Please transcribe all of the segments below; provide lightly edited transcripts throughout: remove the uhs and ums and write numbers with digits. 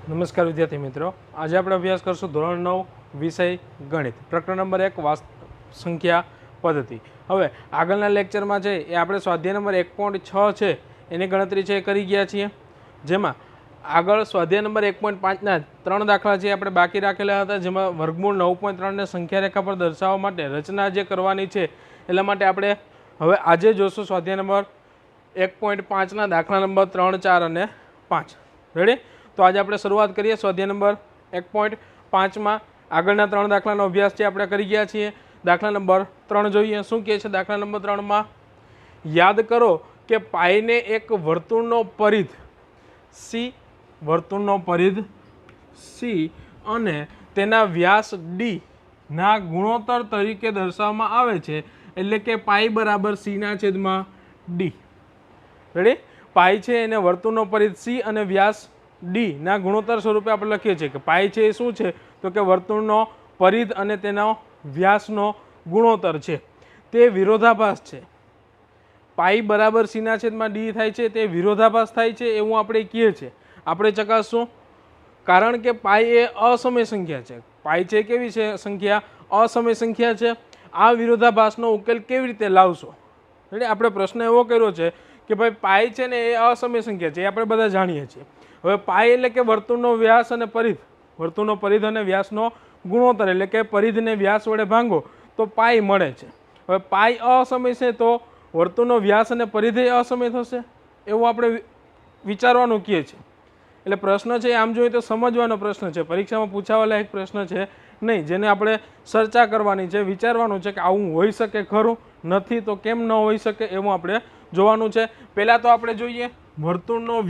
નમસ્કાર વિદ્યાર્થી મિત્રો, આજે આપણે અભ્યાસ કરશું ધોરણ 9 વિષય ગણિત, પ્રકરણ નંબર 1 સંખ્યા પદ્ધતિ. હવે આગળના લેક્ચરમાં છે એ આપણે સ્વાધ્યાય નંબર 1.6 છે એની ગણતરી છે એ કરી ગયા છીએ, જેમાં આગળ સ્વાધ્યાય નંબર 1.5ના 3 દાખલા છે આપણે બાકી રાખેલા હતા, જેમાં વર્ગમૂળ 9.3 ને સંખ્યા રેખા પર દર્શાવવા માટે રચના જે કરવાની છે એટલા માટે આપણે હવે આજે જોશું સ્વાધ્યાય નંબર 1.5ના દાખલા નંબર 3, 4 અને 5. રેડી? તો આજે આપણે શરૂઆત કરીએ સ્વાધ્યાય નંબર 1.5માં. આગળના 3 દાખલાનો અભ્યાસ છે આપણે કરી ગયા છીએ. દાખલા નંબર 3 જોઈએ શું કહે છે. દાખલા નંબર 3માં યાદ કરો કે પાઈને એક વર્તુળનો પરિધ C અને તેના વ્યાસ D ના ગુણોત્તર તરીકે દર્શાવવામાં આવે છે, એટલે કે પાઈ બરાબર C/D. રેડી? પાઈ છે એને વર્તુળનો પરિધ C અને વ્યાસ D ના ગુણોત્તર સ્વરૂપે આપણે લખીએ છીએ કે પાઈ છે એ શું છે તો કે વર્તુળનો પરિધ અને તેનો વ્યાસનો ગુણોત્તર છે. તે વિરોધાભાસ છે. પાઈ બરાબર C/D થાય છે તે વિરોધાભાસ થાય છે એવું આપણે કહીએ છીએ. આપણે ચકાસશું, કારણ કે પાઈ એ અસમય સંખ્યા છે. પાઈ છે કેવી છે સંખ્યા? અસમય સંખ્યા છે. આ વિરોધાભાસનો ઉકેલ કેવી રીતે લાવશો? એટલે આપણે પ્રશ્ન એવો કર્યો છે કે ભાઈ પાઈ છે ને એ અસમય સંખ્યા છે, એ આપણે બધા જાણીએ છીએ. હવે પાઈ એટલે કે વર્તુળનો વ્યાસ અને પરિધ, વર્તુળનો પરિધ અને વ્યાસનો ગુણોત્તર, એટલે કે પરિધને વ્યાસ વડે ભાંગો તો પાઈ મળે છે. હવે પાઈ અસમય છે તો વર્તુળનો વ્યાસ અને પરિધ અસમય થશે એવું આપણે વિચારવાનું કહીએ છીએ. એટલે પ્રશ્ન છે આમ જોઈએ તો સમજવાનો પ્રશ્ન છે, પરીક્ષામાં પૂછાવાલા એક પ્રશ્ન છે નહીં, જેને આપણે ચર્ચા કરવાની છે, વિચારવાનું છે કે આવું હોઈ શકે ખરું, નથી તો કેમ ન હોઈ શકે એવું આપણે જોવાનું છે. પહેલાં તો આપણે જોઈએ વર્તુળનો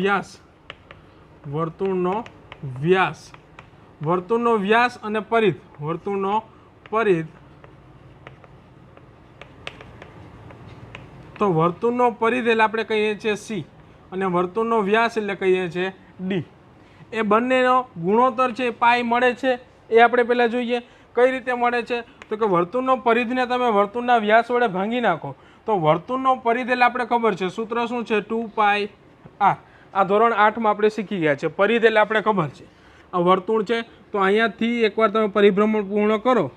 વ્યાસ અને પરિધ. વર્તુળનો પરિધ, તો વર્તુળનો પરિધ એટલે આપણે કહીએ છીએ C અને વર્તુળનો વ્યાસ એટલે કહીએ છીએ D. એ બંનેનો ગુણોત્તર છે પાઈ મળે છે એ આપણે પહેલાં જોઈએ. કઈ રીતે મળે છે તો કે વર્તુળનો પરિધને તમે વર્તુળના વ્યાસ વડે ભાંગી નાખો તો વર્તુળનો પરિધ એટલે આપણે ખબર છે સૂત્ર શું છે 2πr. આ ધોરણ 8માં આપણે શીખી ગયા છે. પરિધ એટલે આપણે ખબર છે આ વર્તુળ છે, તો અહીંયાથી એકવાર તમે પરિભ્રમણ પૂર્ણ કરો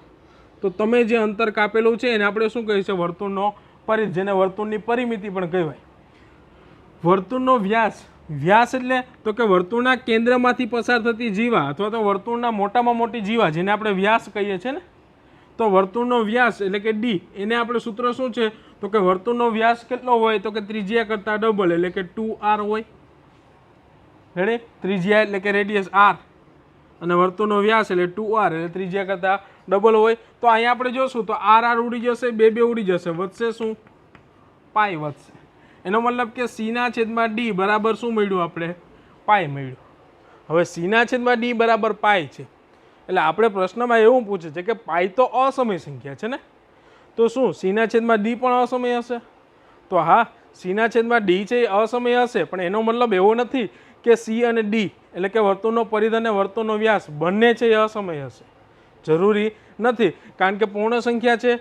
તો તમે જે અંતર કાપેલું છે એને આપણે શું કહીએ છીએ? વર્તુળનો પરિધ, જેને વર્તુળની પરિમિતિ પણ કહેવાય. વર્તુળનો વ્યાસ એટલે તો કે વર્તુળના કેન્દ્રમાંથી પસાર થતી જીવા અથવા તો વર્તુળના મોટામાં મોટી જીવા, જેને આપણે વ્યાસ કહીએ છીએ ને, તો વર્તુળનો વ્યાસ એટલે કે D, એને આપણે સૂત્ર શું છે તો કે વર્તુળનો વ્યાસ કેટલો હોય તો કે ત્રિજ્યા કરતાં ડબલ, એટલે કે 2r હોય. રેડી? ત્રિજ્યા એટલે કે રેડિયસ r અને વર્તુળનો વ્યાસ એટલે 2r, એટલે ત્રિજ્યા કરતાં ડબલ હોય. તો અહીંયા આપણે જોશું તો r ઉડી જશે, બે ઉડી જશે, વધશે શું? પાઈ વધશે. એનો મતલબ કે C/D બરાબર શું મળ્યું? આપણે પાઈ મળ્યું. હવે C/D બરાબર પાઈ છે એટલે આપણે પ્રશ્નમાં એવું પૂછે છે કે પાઈ તો અસમય સંખ્યા છે ને, તો શું C/D પણ અસમય હશે? તો હા, C/D છે એ અસમય હશે, પણ એનો મતલબ એવો નથી કે C અને D એટલે કે વર્તુળનો પરિધ અને વર્તુળનો વ્યાસ બંને છે એ અસમય હશે. જરૂરી નથી, કારણ કે પૂર્ણ સંખ્યા છે.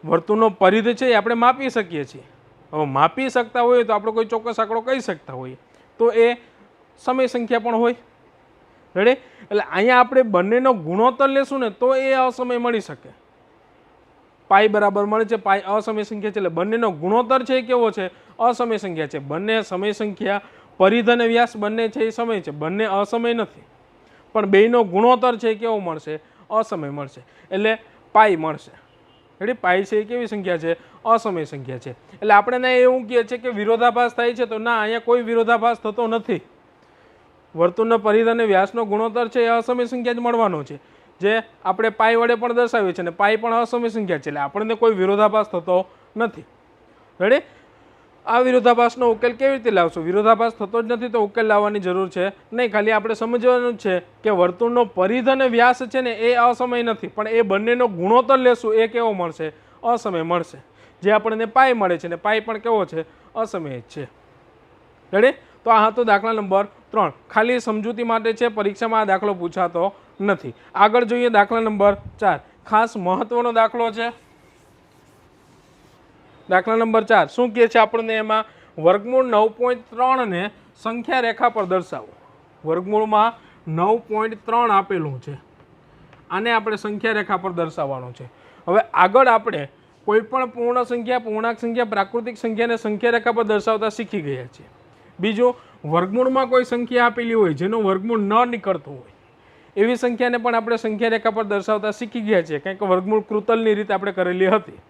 વર્તુળનો પરિધ છે એ આપણે માપી શકીએ છીએ. હવે માપી શકતા હોઈએ તો આપણે કોઈ ચોક્કસ આંકડો કહી શકતા હોઈએ તો એ સમય સંખ્યા પણ હોય. રેડી? એટલે અહીંયા આપણે બંનેનો ગુણોત્તર લેશું ને તો એ અસમય મળી શકે. પાઈ બરાબર મળે છે, પાઈ અસમય સંખ્યા છે, એટલે બંનેનો ગુણોત્તર છે એ કેવો છે? અસમય સંખ્યા છે. બંને સમય સંખ્યા, પરિધ અને વ્યાસ બંને છે એ સમય છે, બંને અસમય નથી, પણ બેયનો ગુણોત્તર છે એ કેવો મળશે? અસમય મળશે, એટલે પાઈ મળશે. રેડી? પાઈ છે એ કેવી સંખ્યા છે? અસમય સંખ્યા છે. એટલે આપણે એવું કહીએ છીએ કે વિરોધાભાસ થાય છે, તો ના, અહીંયા કોઈ વિરોધાભાસ થતો નથી. વર્તુળનો પરિધ અને વ્યાસનો ગુણોત્તર છે એ અસમય સંખ્યા જ મળવાનો છે, જે આપણે પાઈ વડે પણ દર્શાવીએ છીએ, અને પાઈ પણ અસમય સંખ્યા છે, એટલે આપણને કોઈ વિરોધાભાસ થતો નથી. રેડી? આ વિરોધાભાસનો ઉકેલ કેવી રીતે લાવશો? વિરોધાભાસ થતો જ નથી તો ઉકેલ લાવવાની જરૂર છે નહીં. ખાલી આપણે સમજવાનું છે કે વર્તુળનો પરિધ અને વ્યાસ છે ને એ અસમય નથી, પણ એ બંનેનો ગુણોત્તર લેશું એ કેવો મળશે? અસમય મળશે. જે આપણને પાઈ મળે છે ને પાઈ પણ કેવો છે? અસમય જ છે. રેડી? તો આ હતો દાખલા નંબર 3. ખાલી સમજૂતી માટે છે, પરીક્ષામાં આ દાખલો પૂછાતો નથી. આગળ જોઈએ દાખલા નંબર 4. ખાસ મહત્વનો દાખલો છે. દાખલા નંબર 4 શું કહે છે આપણને? એમાં વર્ગમૂળ 9.3 ને સંખ્યા રેખા પર દર્શાવો. વર્ગમૂળમાં 9.3 આપેલું છે. આને આપણે સંખ્યા રેખા પર દર્શાવવાનું છે. હવે આગળ આપણે કોઈ પણ પૂર્ણ સંખ્યા, પૂર્ણાંક સંખ્યા, પ્રાકૃતિક સંખ્યાને સંખ્યા રેખા પર દર્શાવતા શીખી ગયા છીએ. બીજું, વર્ગમૂળમાં કોઈ સંખ્યા આપેલી હોય જેનું વર્ગમૂળ ન નીકળતું હોય એવી સંખ્યાને પણ આપણે સંખ્યા રેખા પર દર્શાવતા શીખી ગયા છીએ, કારણ કે વર્ગમૂળ કૃતલની રીતે આપણે કરેલી હતી.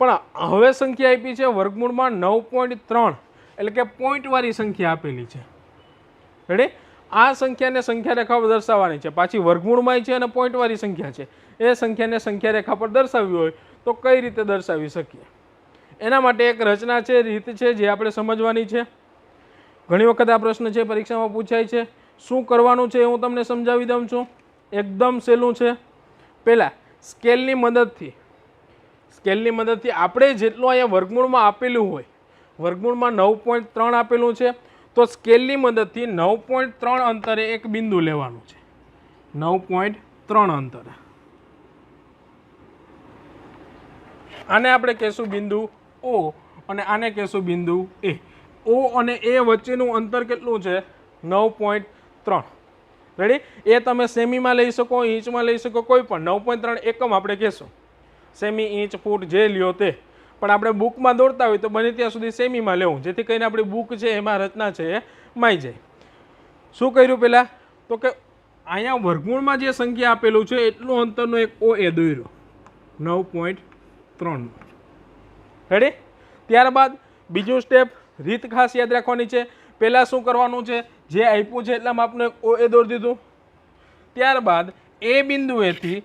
પણ હવે સંખ્યા આપી છે વર્ગમૂળમાં 9.3 એટલે કે પોઈન્ટવાળી સંખ્યા આપેલી છે. રેડી? આ સંખ્યાને સંખ્યા રેખા પર દર્શાવવાની છે. પાછી વર્ગમૂળમાં છે અને પોઈન્ટવાળી સંખ્યા છે. એ સંખ્યાને સંખ્યા રેખા પર દર્શાવવી હોય તો કઈ રીતે દર્શાવી શકીએ? એના માટે એક રચના છે, રીત છે, જે આપણે સમજવાની છે. ઘણી વખત આ પ્રશ્ન છે પરીક્ષામાં પૂછાય છે. શું કરવાનું છે એ હું તમને સમજાવી દઉં છું. એકદમ સહેલું છે. પહેલાં સ્કેલની મદદથી આપણે જેટલું અહીંયા વર્ગમૂળમાં આપેલું હોય, વર્ગમૂળમાં 9.3 આપેલું છે, તો સ્કેલની મદદથી 9.3 અંતરે એક બિંદુ લેવાનું છે. 9.3 અંતરે આને આપણે કહેશું બિંદુ O અને આને કહેશું બિંદુ A. O અને A વચ્ચેનું અંતર કેટલું છે? 9.3. રેડી? એ તમે સેમીમાં લઈ શકો, ઇંચમાં લઈ શકો, કોઈ પણ. 9.3 એકમ આપણે કહેશું. સેમી, ઇંચ, ફૂટ જે લ્યો તે. પણ આપણે બુકમાં દોરતા હોય તો બને ત્યાં સુધી સેમીમાં લેવું, જેથી કરીને આપણી બુક છે એમાં રચના છે એ માઈ જાય. શું કર્યું પહેલાં? તો કે અહીંયા વર્ગમૂળમાં જે સંખ્યા આપેલું છે એટલું અંતરનો એક OA દોર્યો, 9.3. રેડી? ત્યારબાદ બીજું સ્ટેપ, રીત ખાસ યાદ રાખવાની છે. પહેલાં શું કરવાનું છે? જે આપ્યું છે એટલા માપનું એક OA દોરી દીધું. ત્યારબાદ એ બિંદુએથી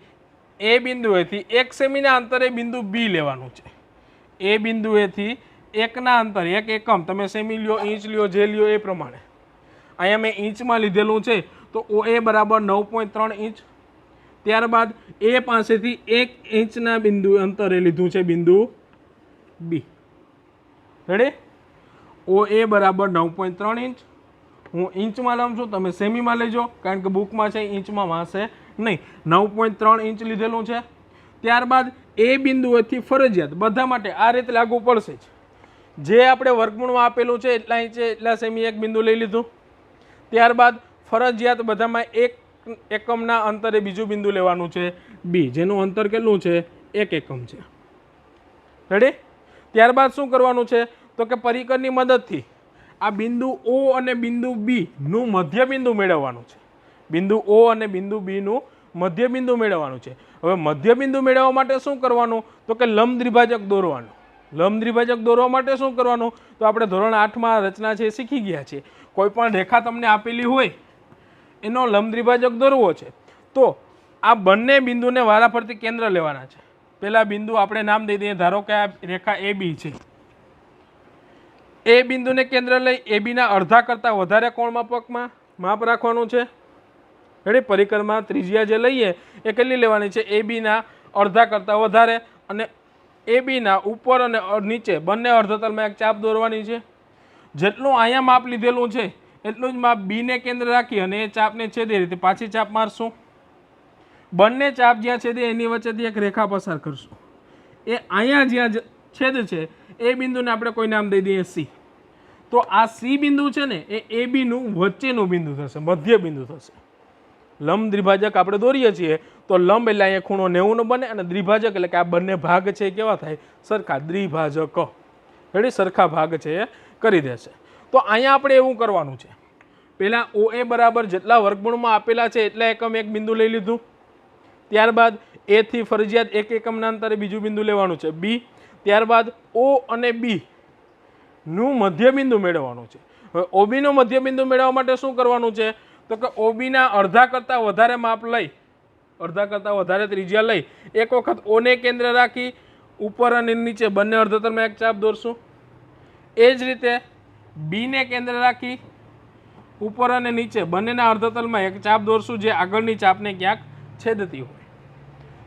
1 સેમીના અંતરે બિંદુ B લેવાનું છે. એ બિંદુએથી 1ના અંતરે 1 એકમ, તમે સેમી લ્યો, ઇંચ લ્યો, જે લ્યો એ પ્રમાણે. અહીંયા મેં ઇંચમાં લીધેલું છે તો OA બરાબર 9.3 ઇંચ. ત્યારબાદ એ પાસેથી 1 ઇંચના બિંદુ અંતરે લીધું છે બિંદુ B. રેડી? OA બરાબર 9.3 ઇંચ. હું ઇંચમાં લઉં છું, તમે સેમીમાં લેજો, કારણ કે બુકમાં છે ઇંચમાં વાંચે નહીં. 9.3 ઇંચ લીધેલું છે. ત્યારબાદ એ બિંદુએથી ફરજિયાત બધા માટે આ રીતે લાગુ પડશે જ. જે આપણે વર્ગમૂળમાં આપેલું છે એટલા ઇંચે એટલા સેમી એક બિંદુ લઈ લીધું. ત્યારબાદ ફરજિયાત બધામાં 1 એકમના અંતરે બીજું બિંદુ લેવાનું છે B, જેનું અંતર કેટલું છે? 1 એકમ છે. રેડી? ત્યારબાદ શું કરવાનું છે? તો કે પરિકરની મદદથી આ બિંદુ O અને બિંદુ B નું મધ્ય બિંદુ મેળવવાનું છે. બિંદુ O અને બિંદુ B નું મધ્ય બિંદુ મેળવવાનું છે. હવે મધ્ય બિંદુ મેળવવા માટે શું કરવાનું? તો કે લંબ દ્વિભાજક દોરવાનું. લંબ દ્વિભાજક દોરવા માટે શું કરવાનું? તો આપણે ધોરણ 8માં રચના છે શીખી ગયા છે. કોઈ પણ રેખા તમને આપેલી હોય એનો લંબ દ્વિભાજક દોરવો છે તો આ બંને બિંદુને વારાફરતી કેન્દ્ર લેવાના છે. પહેલા બિંદુ આપણે નામ દઈ દઈએ, ધારો કે આ રેખા AB છે. એ બિંદુને કેન્દ્ર લઈ ABના અડધા કરતાં વધારે કોણ માપકમાં માપ રાખવાનું છે. રેડી? પરિકરમાં ત્રિજ્યા જે લઈએ એ કેટલી લેવાની છે? ABના અડધા કરતાં વધારે, અને ABના ઉપર અને નીચે બંને અર્ધતલમાં એક ચાપ દોરવાની છે. જેટલું અહીંયા માપ લીધેલું છે એટલું જ માપ Bને કેન્દ્ર રાખી અને એ ચાપને છેદે રીતે પાછી ચાપ મારશું. બંને ચાપ જ્યાં છેદે એની વચ્ચેથી એક રેખા પસાર કરશું. એ અહીંયા જ્યાં છેદ છે એ બિંદુને આપણે કોઈ નામ દઈ દઈએ C. તો આ C બિંદુ છે ને એ ABનું વચ્ચેનું બિંદુ થશે, મધ્ય બિંદુ થશે. લંબ દ્વિભાજક આપણે દોરીએ છીએ તો લંબ એટલે અહીંયા ખૂણો 90 બને, અને દ્વિભાજક એટલે કે આ બંને ભાગ છે કેવા થાય? સરખા. દ્વિભાજક. રેડી? સરખા ભાગ છે એ કરી દેશે. તો અહીંયા આપણે એવું કરવાનું છે, પહેલાં OA બરાબર જેટલા વર્ગમૂળમાં આપેલા છે એટલા એકમ એક બિંદુ લઈ લીધું. ત્યારબાદ A થી ફરજિયાત 1 એકમના અંતરે બીજું બિંદુ લેવાનું છે B. ત્યારબાદ O અને B નું મધ્ય બિંદુ મેળવવાનું છે. હવે OB નું મધ્ય બિંદુ મેળવવા માટે શું કરવાનું છે? તો કે OBના અડધા કરતાં વધારે માપ લઈ, અડધા કરતાં વધારે ત્રિજ્યા લઈ એક વખત Oને કેન્દ્ર રાખી ઉપર અને નીચે બંને અર્ધતલમાં એક ચાપ દોરશું. એ જ રીતે Bને કેન્દ્ર રાખી ઉપર અને નીચે બંનેના અર્ધતલમાં એક ચાપ દોરશું, જે આગળની ચાપને ક્યાંક છેદતી હોય.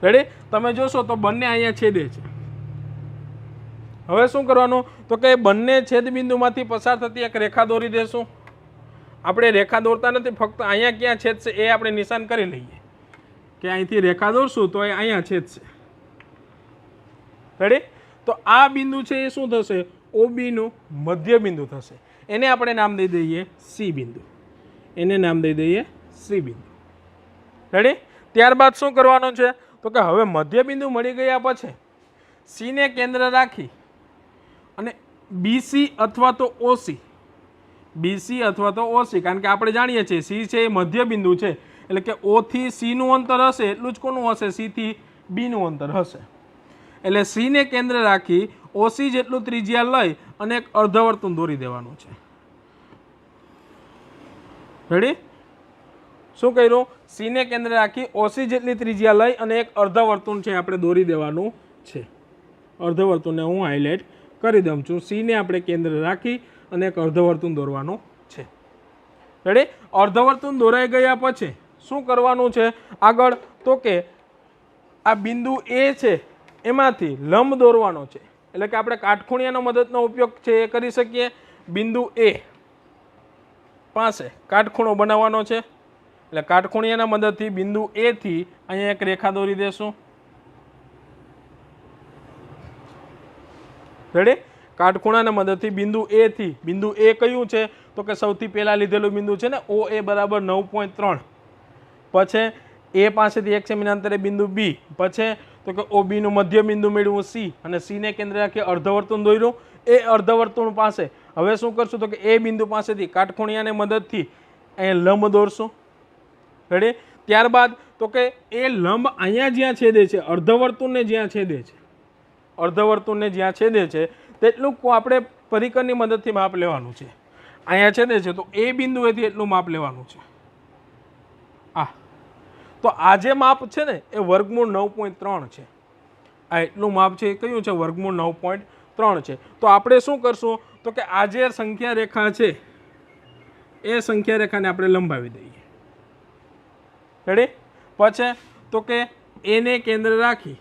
રેડી? તમે જોશો તો બંને અહીંયા છેદે છે. હવે શું કરવાનું? તો કે બંને છેદબિંદુમાંથી પસાર થતી એક રેખા દોરી દેશું. આપણે રેખા દોરતા નથી, ફક્ત અહીંયા ક્યાં છેદશે એ આપણે નિશાન કરી લઈએ કે અહીંથી રેખા દોરશું તો એ અહીંયા છેદશે. રેડી? તો આ બિંદુ છે એ શું થશે? OBનું મધ્ય બિંદુ થશે. એને આપણે નામ દઈ દઈએ C બિંદુ. એને નામ દઈ દઈએ સી બિંદુ. રેડી? ત્યારબાદ શું કરવાનું છે તો કે હવે મધ્ય બિંદુ મળી ગયા પછી સી ને કેન્દ્ર રાખી અને બીસી અથવા તો ઓસી, બીસી અથવા તો ઓસી, કારણ કે આપણે જાણીએ છીએ સી છે એ મધ્ય બિંદુ છે, એટલે કે ઓ થી સી નું અંતર હશે એટલું જ કોનું હશે? સી થી બી નું અંતર હશે. એટલે સી ને કેન્દ્ર રાખી ઓસી જેટલું ત્રિજ્યા લઈ અને એક અર્ધવર્તુળ દોરી દેવાનું છે. રેડી? શું કર્યું? સી ને કેન્દ્ર રાખી ઓસી જેટલી ત્રિજ્યા લઈ અને એક અર્ધવર્તુળ છે આપણે દોરી દેવાનું છે. અર્ધવર્તુળને હું હાઇલાઇટ કરી દઉં છું. સી ને આપણે કેન્દ્ર રાખી અને એક અર્ધવર્તુળ દોરવાનું છે. રેડી? અર્ધવર્તુળ દોરાઈ ગયા પછી શું કરવાનું છે આગળ? તો કે આ બિંદુ એ છે એમાંથી લંબ દોરવાનો છે, એટલે કે આપણે કાટખૂણિયાનો મદદનો ઉપયોગ છે એ કરી શકીએ. બિંદુ એ પાસે કાટખૂણો બનાવવાનો છે, એટલે કાટખૂણિયાના મદદથી બિંદુ એ થી અહીંયા એક રેખા દોરી દેશું. રેડી? કાટખૂણાના મદદથી બિંદુ એ થી, બિંદુ એ કયું છે તો કે સૌથી પહેલા લીધેલું બિંદુ છે ને ઓ એ બરાબર 9.3, પછી એ પાસેથી 1 સેમી અંતરે બિંદુ બી, પછી તો કે ઓ બી નું મધ્ય બિંદુ મેળવ્યું સી અને સી ને કેન્દ્ર રાખી અર્ધવર્તુળ દોર્યું. એ અર્ધવર્તુળ પાસે હવે શું કરશું તો કે એ બિંદુ પાસેથી કાટખૂણિયાની મદદથી અહીંયા લંબ દોરશું. રેડી? ત્યારબાદ તો કે એ લંબ અહીંયા જ્યાં છેદે છે, અર્ધવર્તુળને જ્યાં છેદે છે, અર્ધવર્તુળને જ્યાં છેદે છે તેટલું આપણે પરિકરની મદદથી માપ લેવાનું છે. અહીંયા છેદે છે તો એ બિંદુએથી એટલું માપ લેવાનું છે. તો આ જે માપ છે ને એ વર્ગમૂળ 9.3 છે. આ એટલું માપ છે એ કયું છે? વર્ગમૂળ 9.3 છે. તો આપણે શું કરશું તો કે આ જે સંખ્યા રેખા છે એ સંખ્યા રેખાને આપણે લંબાવી દઈએ. રેડી? પછી તો કે એને કેન્દ્ર રાખી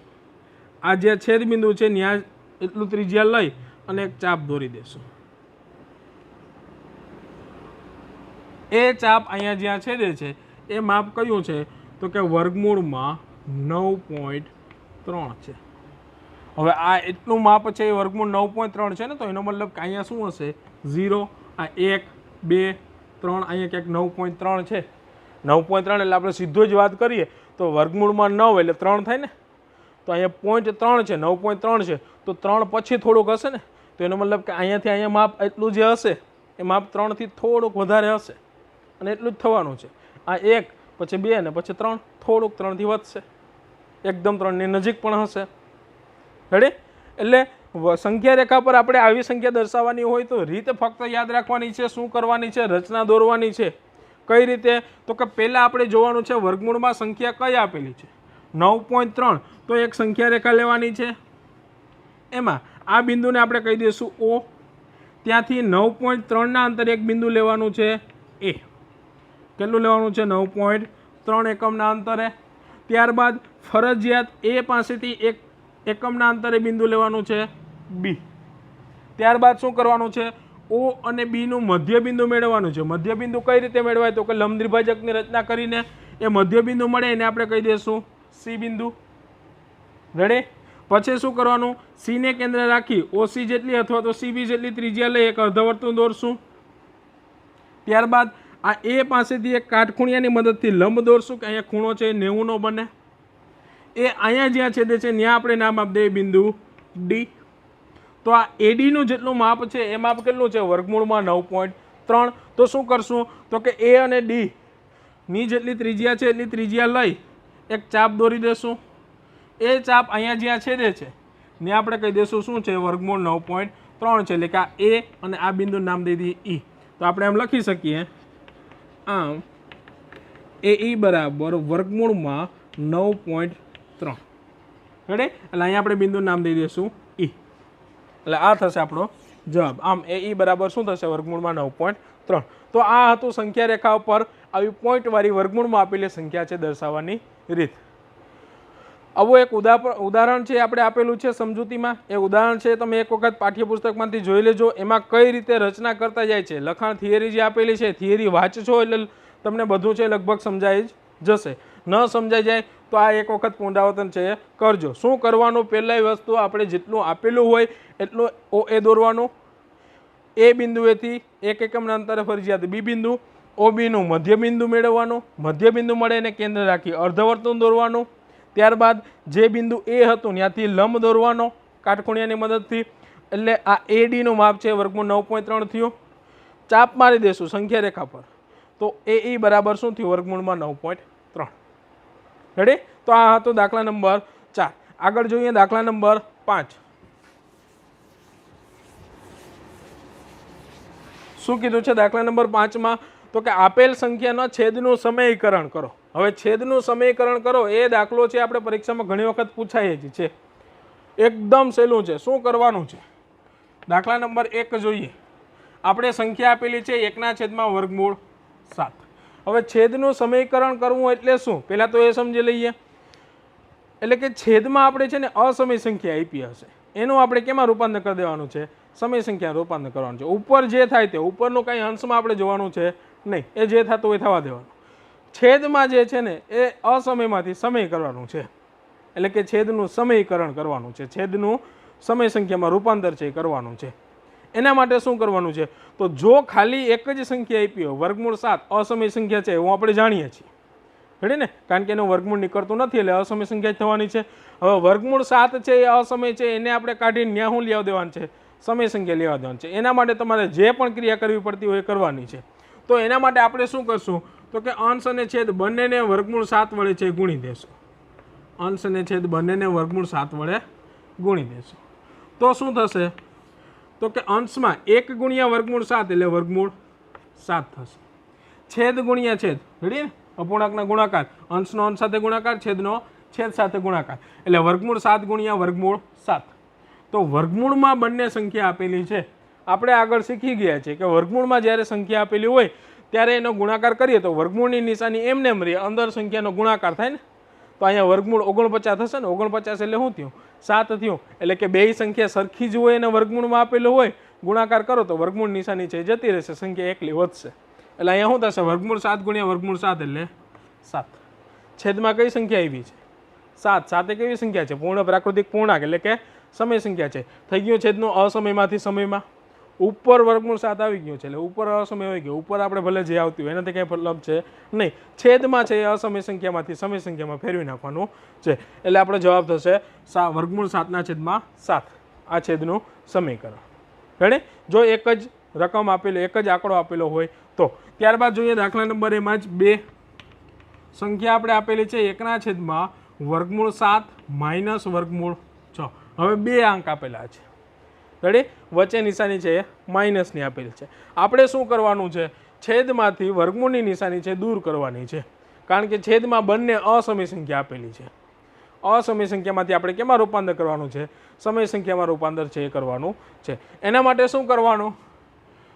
આ જે છેદ બિંદુ છે ત્યાં એટલું ત્રિજ્યા લઈ અને એક ચાપ દોરી દેશું. એ ચાપ અહીંયા જ્યાં છેદે છે એ માપ કયું છે તો કે વર્ગમૂળમાં 9.3 છે. હવે આ એટલું માપ છે એ વર્ગમૂળ 9.3 છે ને, તો એનો મતલબ કે અહીંયા શું હશે? 0, આ 1, 2, 3, અહીંયા ક્યાંક 9.3 છે. 9.3 એટલે આપણે સીધો જ વાત કરીએ તો વર્ગમૂળમાં 9 એટલે 3 થાય ને, તો અહીંયા 0.3 છે, 9.3 છે, તો 3 પછી થોડુંક હશે ને, તો એનો મતલબ કે અહીંયાથી અહીંયા માપ એટલું જે હશે એ માપ 3 થી થોડુંક વધારે હશે અને એટલું જ થવાનું છે. આ 1 પછી 2 અને પછી 3, થોડુંક 3 થી વધશે, એકદમ 3 ની નજીક પણ હશે. રેડી? એટલે સંખ્યા રેખા પર આપણે આવી સંખ્યા દર્શાવવાની હોય તો રીત ફક્ત યાદ રાખવાની છે. શું કરવાની છે? રચના દોરવાની છે. કઈ રીતે? તો કે પહેલા આપણે જોવાનું છે વર્ગમૂળમાં સંખ્યા કઈ આપેલી છે? 9.3. તો એક સંખ્યા રેખા લેવાની છે, એમાં આ બિંદુને આપણે કહી દઈશું O, ત્યાંથી 9.3 ના અંતરે એક બિંદુ લેવાનું છે એ. કેટલું લેવાનું છે? 9.3 એકમના અંતરે. ત્યારબાદ ફરજિયાત એ પાસેથી એક એકમના અંતરે બિંદુ લેવાનું છે બી. ત્યારબાદ શું કરવાનું છે? ઓ અને બી નું મધ્ય બિંદુ મેળવવાનું છે. મધ્ય બિંદુ કઈ રીતે મેળવાય તો કે લંબ દ્વિભાજકની રચના કરીને એ મધ્ય બિંદુ મળે એને આપણે કહી દઈશું સી બિંદુ. રેડી? પછી શું કરવાનું? સી ને કેન્દ્ર રાખી ઓસી જેટલી અથવા તો સીબી જેટલી ત્રિજ્યા લઈ એક અર્ધવર્તુળ દોરશું. ત્યારબાદ આ એ પાસેથી એક કાટખૂણિયાની મદદથી લંબ દોરશું કે અહીંયા ખૂણો છે 90 નો બને. એ અહીંયા જ્યાં છેદે છે ત્યાં આપણે નામ આપી દઈએ બિંદુ ડી. તો આ એડી નું જેટલું માપ છે એ માપ કેટલું છે? વર્ગમૂળમાં 9.3. તો શું કરશું તો કે એ અને ડી ની જેટલી ત્રિજ્યા છે એટલી ત્રિજ્યા લઈ એક ચાપ દોરી દેશું. એ ચાપ અહીંયા જ્યાં છેદે છે ત્યાં આપણે કહી દઈશું શું છે? વર્ગમૂળ 9.3 છે. એટલે કે આ એ અને આ બિંદુ નામ દઈ દઈએ ઈ. તો આપણે એમ લખી શકીએ આમ એ ઈ બરાબર વર્ગમૂળમાં 9.3. રેડી? એટલે અહીંયા આપણે બિંદુ નામ દઈ દઈશું ઈ. એટલે આ થશે આપણો જવાબ. આમ એ ઈ બરાબર શું થશે? વર્ગમૂળમાં 9.3. તો આ હતું સંખ્યા રેખા ઉપર આવી પોઈન્ટ વાળી વર્ગમૂળમાં આપેલી સંખ્યા છે દર્શાવવાની રીત. આવું એક ઉદાહરણ છે આપણે આપેલું છે સમજૂતીમાં. એ ઉદાહરણ છે તમે એક વખત પાઠ્યપુસ્તકમાંથી જોઈ લેજો. એમાં કઈ રીતે રચના કરતા જાય છે, લખાણ થિયરી જે આપેલી છે થિયરી વાંચશો એટલે તમને બધું છે લગભગ સમજાઈ જ જશે. ન સમજાઈ જાય તો આ એક વખત પુનરાવર્તન છે કરજો. શું કરવાનું? પહેલી વસ્તુ આપણે જેટલું આપેલું હોય એટલું ઓ એ દોરવાનું. એ બિંદુએથી એક એકમના અંતરે ફરજિયાત બી બિંદુ, ઓબીનું મધ્યબિંદુ મેળવવાનું, મધ્યબિંદુ મળે એને કેન્દ્ર રાખી અર્ધવર્તુળ દોરવાનું, ત્યારબાદ જે બિંદુ એ હતું ત્યાંથી લંબ દોરવાનો કાટખૂણિયાની મદદથી, એટલે આ એડીનું માપ છે વર્ગમૂળ 9.3 થયું. ચાપ મારી દેશું સંખ્યા રેખા પર તો એ બરાબર શું થયું વર્ગમૂળમાં 9.3. રેડી? તો આ હતો દાખલા નંબર 4. આગળ જોઈએ દાખલા નંબર 5. શું કીધું છે દાખલા નંબર 5માં? તો કે આપેલ સંખ્યાના છેદનું સમીકરણ કરો. હવે છેદનું સમીકરણ કરો એ દાખલો છે આપણે પરીક્ષામાં ઘણી વખત પૂછાય જ છે. એકદમ સહેલું છે. શું કરવાનું છે? દાખલા નંબર 1 જોઈએ. આપણે સંખ્યા આપેલી છે 1/7. હવે છેદનું સમીકરણ કરવું એટલે શું? પહેલા તો એ સમજી લઈએ. એટલે કે છેદમાં આપણે છે ને અસમય સંખ્યા આપી હશે એનું આપણે કેમાં રૂપાંતર કરી દેવાનું છે? સમય સંખ્યા રૂપાંતર કરવાનું છે. ઉપર જે થાય તે ઉપરનું કંઈ અંશમાં આપણે જોવાનું છે નહીં, એ જે થતું હોય થવા દેવાનું. છેદમાં જે છે ને એ અસમયમાંથી સમય કરવાનું છે, એટલે કે છેદનું સમીકરણ કરવાનું છે, છેદનું સમય સંખ્યામાં રૂપાંતર છે એ કરવાનું છે. એના માટે શું કરવાનું છે? તો જો ખાલી એક જ સંખ્યા આપી હોય વર્ગમૂળ 7 અસમય સંખ્યા છે એવું આપણે જાણીએ છીએ, રેડી ને? કારણ કે એનું વર્ગમૂળ નીકળતું નથી એટલે અસમય સંખ્યા જ થવાની છે. હવે વર્ગમૂળ 7 છે એ અસમય છે એને આપણે કાઢીને ન્યા શું લેવા દેવાનું છે? સમય સંખ્યા લેવા દેવાની છે. એના માટે તમારે જે પણ ક્રિયા કરવી પડતી હોય એ કરવાની છે. તો એના માટે આપણે શું કરશું? તો કે અંશ અને છેદ બંનેને વર્ગમૂળ 7 વડે છે ગુણી દેશું. અંશ અને છેદ બંનેને વર્ગમૂળ 7 વડે ગુણી દેશું. તો શું થશે? તો કે અંશમાં 1 ગુણ્યા વર્ગમૂળ 7 એટલે વર્ગમૂળ 7 થશે. છેદ ગુણ્યા છેદ, રેડી ને? અપૂર્ણાંકના ગુણાકાર, અંશનો અંશ સાથે ગુણાકાર, છેદનો છેદ સાથે ગુણાકાર, એટલે વર્ગમૂળ 7 ગુણ્યા વર્ગમૂળ 7. તો વર્ગમૂળમાં બંને સંખ્યા આપેલી છે. આપણે આગળ શીખી ગયા છે કે વર્ગમૂળમાં જ્યારે સંખ્યા આપેલી હોય ત્યારે એનો ગુણાકાર કરીએ તો વર્ગમૂળની નિશાની એમને એમ રહે, અંદર સંખ્યાનો ગુણાકાર થાય ને. તો અહીંયા વર્ગમૂળ 49 થશે ને. 49 એટલે શું થયું? 7 થયું. એટલે કે બે સંખ્યા સરખી જ હોય અને વર્ગમૂળમાં આપેલું હોય, ગુણાકાર કરો તો વર્ગમૂળ નિશાની છે જતી રહેશે, સંખ્યા એકલી વધશે. એટલે અહીંયા શું થશે? વર્ગમૂળ 7 ગુણ્યા વર્ગમૂળ 7 એટલે 7. છેદમાં કઈ સંખ્યા આવી છે? 7. 7 એ કેવી સંખ્યા છે? પૂર્ણ પ્રાકૃતિક પૂર્ણાંક એટલે કે સમય સંખ્યા છે. થઈ ગયું છેદનું અસમયમાંથી સમયમાં. ઉપર વર્ગમૂળ 7 આવી ગયું છે એટલે ઉપર અસમય આવી ગયો. ઉપર આપણે ભલે જે આવતી હોય એનાથી કંઈ મતલબ છે નહીં. છેદમાં છે એ અસમય સંખ્યામાંથી સમય સંખ્યામાં ફેરવી નાખવાનું છે. એટલે આપણો જવાબ થશે વર્ગમૂળ 7/7. આ છેદનું સમીકરણ. રેડી? જો એક જ રકમ આપેલો, એક જ આંકડો આપેલો હોય તો. ત્યારબાદ જોઈએ દાખલા નંબર એમાં જ 2 સંખ્યા આપણે આપેલી છે 1/7 વર્ગમૂળ 7 માઇનસ વર્ગમૂળ 6. હવે 2 અંક આપેલા છે, રેડી? વચ્ચે નિશાની છે એ માઇનસની આપેલી છે. આપણે શું કરવાનું છે? છેદમાંથી વર્ગમૂળની નિશાની છે દૂર કરવાની છે, કારણ કે છેદમાં બંને અસમય સંખ્યા આપેલી છે. અસમય સંખ્યામાંથી આપણે કેમાં રૂપાંતર કરવાનું છે? સમય સંખ્યામાં રૂપાંતર છે એ કરવાનું છે. એના માટે શું કરવાનું?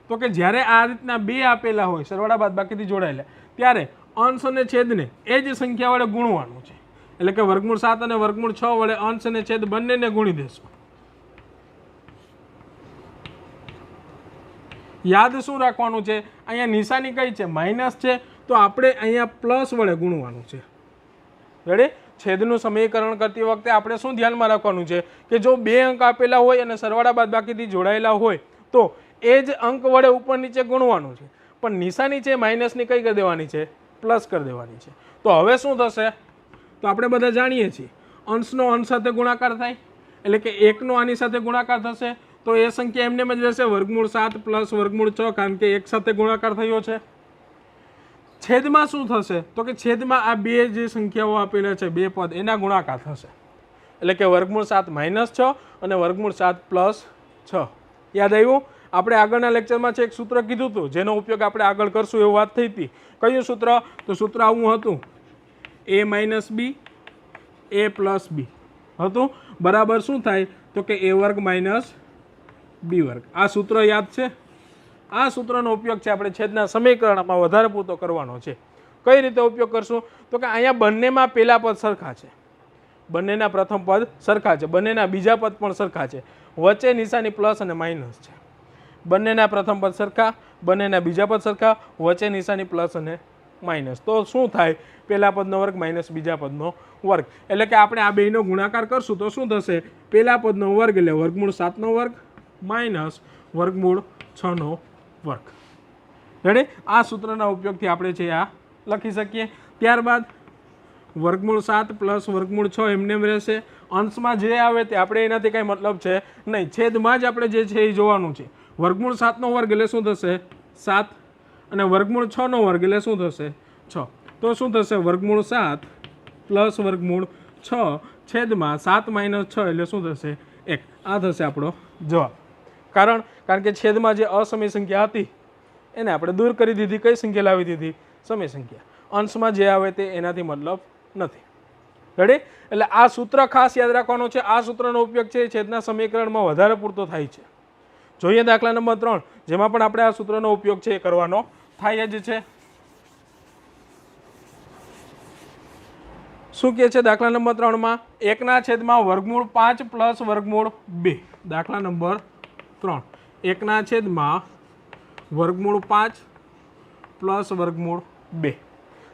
તો કે જ્યારે આ રીતના 2 આપેલા હોય સરવાળા બાદબાકીથી જોડાયેલા, ત્યારે અંશ અને છેદને એ જ સંખ્યા વડે ગુણવાનું છે. એટલે કે વર્ગમૂળ 7 અને વર્ગમૂળ 6 વડે અંશ અને છેદ બંનેને ગુણી દેશું. યાદ શું રાખવાનું છે? અહીંયા નિશાની કઈ છે? માઇનસ છે, તો આપણે અહીંયા પ્લસ વડે ગુણવાનું છે. રેડી? છેદનું સમીકરણ કરતી વખતે આપણે શું ધ્યાનમાં રાખવાનું છે કે જો 2 અંક આપેલા હોય અને સરવાળા બાદબાકીથી જોડાયેલા હોય તો એ જ અંક વડે ઉપર નીચે ગુણવાનું છે. પણ નિશાની છે માઇનસની કઈ કરી દેવાની છે? પ્લસ કરી દેવાની છે. તો હવે શું થશે? તો આપણે બધા જાણીએ છીએ અંશનો અંશ સાથે ગુણાકાર થાય એટલે કે 1નો આની સાથે ગુણાકાર થશે તો એ સંખ્યા એમને જ રહેશે વર્ગમૂળ 7 પ્લસ વર્ગમૂળ 6, કારણ કે 1 સાથે ગુણાકાર થયો છે. છેદમાં શું થશે? તો કે છેદમાં આ 2 જે સંખ્યાઓ આપેલા છે 2 પદ એના ગુણાકાર થશે, એટલે કે વર્ગમૂળ 7 માઇનસ 6 અને વર્ગમૂળ 7 પ્લસ 6. યાદ આવ્યું? આપણે આગળના લેક્ચરમાં છે એક સૂત્ર કીધું હતું જેનો ઉપયોગ આપણે આગળ કરશું એવું વાત થઈ હતી. કયું સૂત્ર? તો સૂત્ર આવું હતું, a minus b a plus b હતું બરાબર શું થાય? તો કે a વર્ગ માઇનસ b વર્ગ. આ સૂત્ર યાદ છે? આ સૂત્રનો ઉપયોગ છે આપણે છેદના સમીકરણમાં વધારે પૂરતો કરવાનો છે. કઈ રીતે ઉપયોગ કરશું? તો કે અહીંયા બંનેમાં પહેલા પદ સરખા છે, બંનેના પ્રથમ પદ સરખા છે, બંનેના બીજા પદ પણ સરખા છે, વચ્ચે નિશાની પ્લસ અને માઇનસ છે. બંનેના પ્રથમ પદ સરખા, બંનેના બીજા પદ સરખા, વચ્ચે નિશાની પ્લસ અને માઇનસ. તો શું થાય? પહેલા પદનો વર્ગ માઇનસ બીજા પદનો વર્ગ. એટલે કે આપણે આ બેયનો ગુણાકાર કરશું તો શું થશે? પહેલા પદનો વર્ગ એટલે વર્ગમૂળ 7નો વર્ગ માઇનસ વર્ગમૂળ 6નો વર્ગ. રેડી? આ સૂત્રના ઉપયોગથી આપણે છે આ લખી શકીએ. ત્યારબાદ વર્ગમૂળ 7 પ્લસ વર્ગમૂળ 6 એમને એમ રહેશે. અંશમાં જે આવે તે આપણે એનાથી કાંઈ મતલબ છે નહીં, છેદમાં જ આપણે જે છે એ જોવાનું છે. વર્ગમૂળ 7નો વર્ગ એટલે શું થશે? 7 અને વર્ગમૂળ 6નો વર્ગ એટલે શું થશે? 6. તો શું થશે? વર્ગમૂળ 7 પ્લસ વર્ગમૂળ 6 છેદમાં 7 માઇનસ 6 એટલે શું થશે? 1. આ થશે આપણો જવાબ. કારણ કે છેદમાં જે અસમય સંખ્યા હતી એને આપણે દૂર કરી દીધી. કઈ સંખ્યા લાવી દીધી? સમય સંખ્યા. અંશમાં જે આવે તે એનાથી મતલબ નથી. રેડી? એટલે આ સૂત્ર ખાસ યાદ રાખવાનું છે. આ સૂત્રનો ઉપયોગ છે છેદના સમીકરણમાં વધારે પૂરતો થાય છે. જોઈએ દાખલા નંબર 3, જેમાં પણ આપણે આ સૂત્રનો ઉપયોગ છે એ કરવાનો થાય જ છે. શું કહે છે દાખલા નંબર 3માં? 1ના છેદમાં વર્ગમૂળ 5 પ્લસ વર્ગમૂળ 2. દાખલા નંબર 3, 1ના છેદમાં વર્ગમૂળ 5 પ્લસ વર્ગમૂળ 2.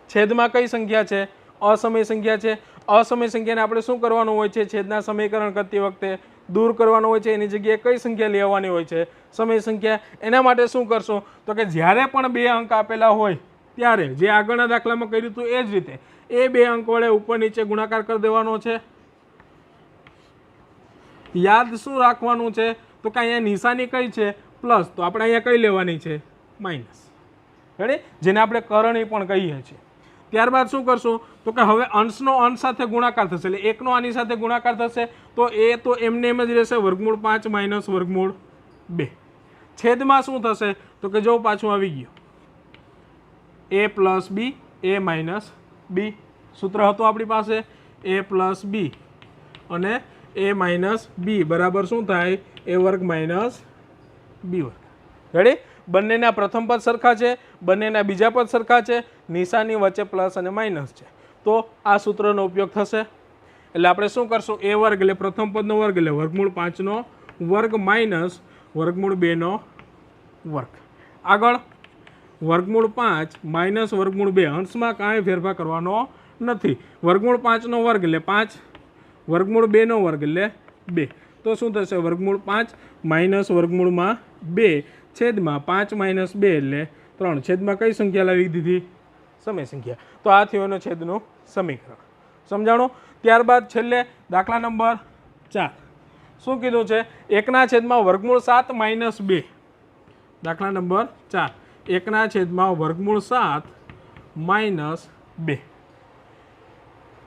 છેદમાં કઈ સંખ્યા છે? અસમય સંખ્યા છે. અસમય સંખ્યાને આપણે શું કરવાનું હોય છે? છેદના સમીકરણ કરતી વખતે દૂર કરવાનું હોય છે. એની જગ્યાએ કઈ સંખ્યા લેવાની હોય છે? સમય સંખ્યા. એના માટે શું કરશો? તો કે જ્યારે પણ 2 અંક આપેલા હોય ત્યારે જે આગળના દાખલામાં કર્યું હતું એ જ રીતે એ 2 અંક વડે ઉપર નીચે ગુણાકાર કરી દેવાનો છે. યાદ શું રાખવાનું છે? તો કે અહીંયા નિશાની કઈ છે? પ્લસ. તો આપણે અહીંયા કઈ લેવાની છે? માઇનસ. રેડી? જેને આપણે કરણી પણ કહીએ છીએ. ત્યારબાદ શું કરશું? તો કે હવે અંશનો અંશ સાથે ગુણાકાર થશે એટલે 1નો આની સાથે ગુણાકાર થશે તો એ તો એમને એમ જ રહેશે. વર્ગમૂળ 5 માઇનસ વર્ગમૂળ 2. છેદમાં શું થશે? તો કે જો પાછું આવી ગયું a plus b a minus b. સૂત્ર હતું આપણી પાસે a પ્લસ b અને a માઇનસ b બરાબર શું થાય? a વર્ગ માઇનસ b વર્ગ. રેડી? બંનેના પ્રથમ પદ સરખા છે, બંનેના બીજા પદ સરખા છે, નિશાની વચ્ચે પ્લસ અને માઇનસ છે. તો આ સૂત્રનો ઉપયોગ થશે. એટલે આપણે શું કરશું? a વર્ગ એટલે પ્રથમ પદનો વર્ગ એટલે વર્ગમૂળ 5નો વર્ગ માઇનસ વર્ગમૂળ 2નો વર્ગ. આગળ વર્ગમૂળ 5 માઇનસ વર્ગમૂળ 2. અંશમાં કાંઈ ફેરફાર કરવાનો નથી. વર્ગમૂળ 5નો વર્ગ એટલે 5, વર્ગમૂળ 2નો વર્ગ એટલે 2. તો શું થશે? વર્ગમૂળ 5 માઇનસ વર્ગમૂળમાં 2 છેદમાં 5 માઇનસ 2 એટલે 3. છેદમાં કઈ સંખ્યા લાવી દીધી? સમય સંખ્યા. તો આ થયું એનું છેદનું સમીકરણ. સમજાણું? ત્યારબાદ છેલ્લે દાખલા નંબર 4. શું કીધું છે? 1ના છેદમાં વર્ગમૂળ 7 માઇનસ 2. દાખલા નંબર 4, 1ના છેદમાં વર્ગમૂળ 7 માઇનસ 2.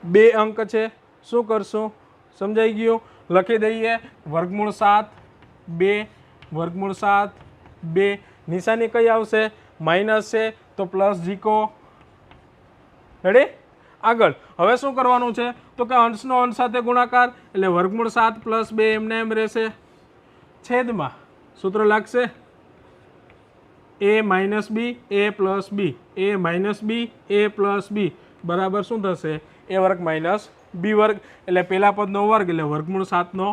2 અંક છે. શું કરશું? સમજાઈ ગયું? લખી દઈએ વર્ગમૂળ 7 2 વર્ગમૂળ 7 2. નિશાની કઈ આવશે? માઇનસ છે તો પ્લસ જીકો. રેડી? આગળ હવે શું કરવાનું છે? તો કે અંશનો અંશ સાથે ગુણાકાર એટલે વર્ગમૂળ 7 પ્લસ 2 એમને એમ રહેશે. છેદમાં સૂત્ર લાગશે a minus b a plus b a minus b a plus b બરાબર શું થશે? a વર્ગ માઇનસ b વર્ગ. એટલે પહેલા પદનો વર્ગ એટલે વર્ગમૂળ 7નો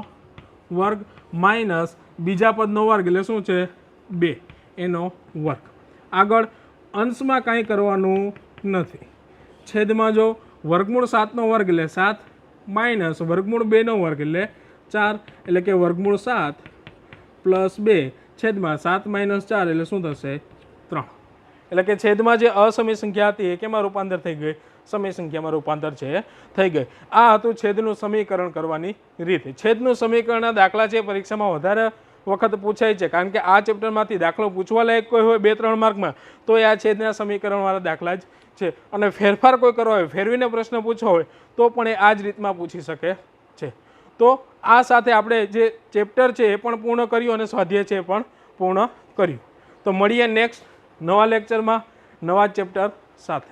વર્ગ માઇનસ બીજા પદનો વર્ગ એટલે શું છે? 2 એનો વર્ગ. આગળ અંશમાં કાંઈ કરવાનું નથી. છેદમાં જો વર્ગમૂળ 7નો વર્ગ એટલે 7 માઇનસ વર્ગમૂળ 2નો વર્ગ એટલે 4 એટલે કે વર્ગમૂળ 7 પ્લસ 2 છેદમાં 7 માઇનસ 4 એટલે શું થશે? 3. એટલે કે છેદમાં જે અસમય સંખ્યા હતી એ કેમાં રૂપાંતર થઈ ગઈ? સમય સંખ્યામાં રૂપાંતર છે થઈ ગઈ. આ હતું છેદનું સમીકરણ કરવાની રીત. છેદનું સમીકરણના દાખલા છે પરીક્ષામાં વધારે વખત પૂછાય છે. કારણ કે આ ચેપ્ટરમાંથી દાખલો પૂછવા લાયક કોઈ હોય 2-3 માર્કમાં તો એ આ છેદના સમીકરણવાળા દાખલા જ છે. અને ફેરફાર કોઈ કરવા હોય, ફેરવીને પ્રશ્ન પૂછવો હોય તો પણ એ આ જ રીતમાં પૂછી શકે છે. તો આ સાથે આપણે જે ચેપ્ટર છે એ પણ પૂર્ણ કર્યું અને સ્વાધ્યાય છે એ પણ પૂર્ણ કર્યું. તો મળીએ નેક્સ્ટ નવા લેક્ચરમાં નવા ચેપ્ટર સાથે.